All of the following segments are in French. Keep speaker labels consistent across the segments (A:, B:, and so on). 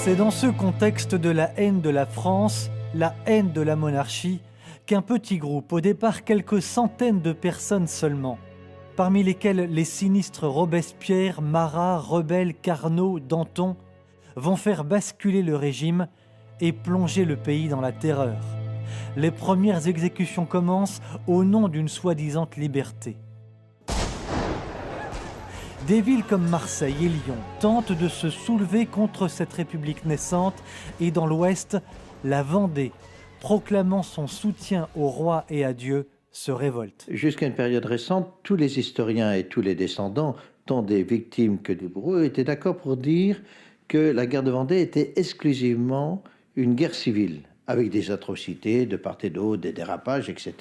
A: C'est dans ce contexte de la haine de la France, la haine de la monarchie, qu'un petit groupe, au départ quelques centaines de personnes seulement, parmi lesquelles les sinistres Robespierre, Marat, Rebelle, Carnot, Danton, vont faire basculer le régime et plonger le pays dans la terreur. Les premières exécutions commencent au nom d'une soi-disant liberté. Des villes comme Marseille et Lyon tentent de se soulever contre cette république naissante et dans l'Ouest, la Vendée, proclamant son soutien au roi et à Dieu, se révolte.
B: Jusqu'à une période récente, tous les historiens et tous les descendants, tant des victimes que des bourreaux, étaient d'accord pour dire que la guerre de Vendée était exclusivement une guerre civile, avec des atrocités de part et d'autre, des dérapages, etc.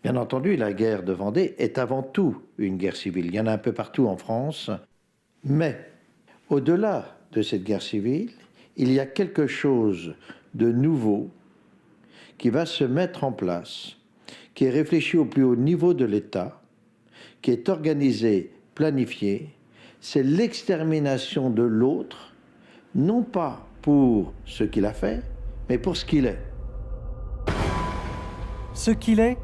B: Bien entendu, la guerre de Vendée est avant tout une guerre civile. Il y en a un peu partout en France. Mais au-delà de cette guerre civile, il y a quelque chose de nouveau qui va se mettre en place, qui est réfléchi au plus haut niveau de l'État, qui est organisé, planifié. C'est l'extermination de l'autre, non pas pour ce qu'il a fait, mais pour ce qu'il est.
A: Ce qu'il est,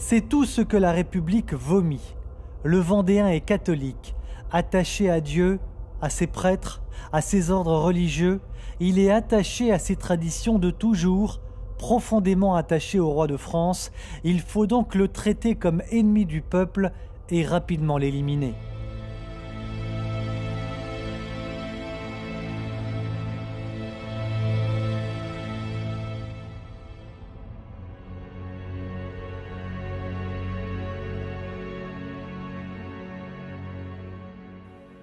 A: c'est tout ce que la République vomit. Le Vendéen est catholique, attaché à Dieu, à ses prêtres, à ses ordres religieux. Il est attaché à ses traditions de toujours, profondément attaché au roi de France. Il faut donc le traiter comme ennemi du peuple et rapidement l'éliminer.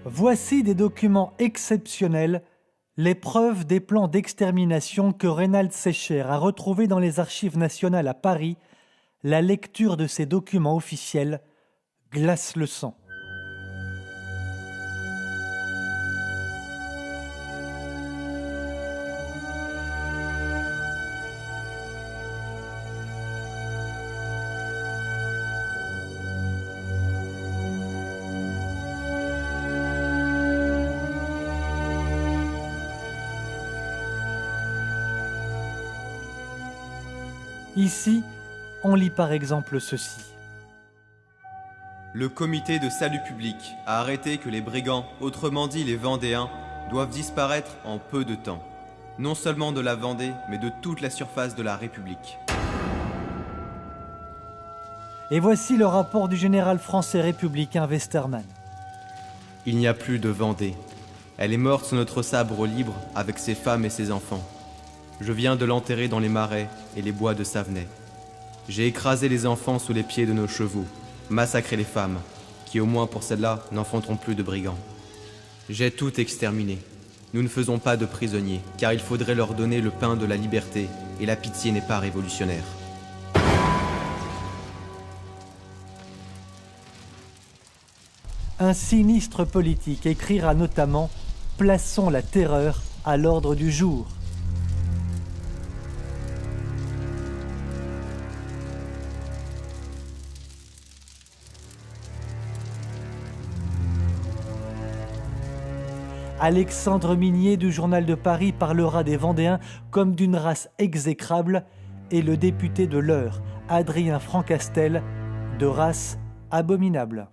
A: Voici des documents exceptionnels, les preuves des plans d'extermination que Reynald Secher a retrouvés dans les archives nationales à Paris. La lecture de ces documents officiels glace le sang. Ici, on lit par exemple ceci.
C: Le comité de salut public a arrêté que les brigands, autrement dit les Vendéens, doivent disparaître en peu de temps. Non seulement de la Vendée, mais de toute la surface de la République.
A: Et voici le rapport du général français républicain Westermann.
C: Il n'y a plus de Vendée. Elle est morte sous notre sabre libre avec ses femmes et ses enfants. Je viens de l'enterrer dans les marais et les bois de Savenay. J'ai écrasé les enfants sous les pieds de nos chevaux, massacré les femmes, qui au moins pour celles-là n'enfanteront plus de brigands. J'ai tout exterminé. Nous ne faisons pas de prisonniers, car il faudrait leur donner le pain de la liberté, et la pitié n'est pas révolutionnaire.
A: Un sinistre politique écrira notamment « Plaçons la terreur à l'ordre du jour ». Alexandre Minier du Journal de Paris parlera des Vendéens comme d'une race exécrable et le député de l'Eure, Adrien Francastel, de race abominable.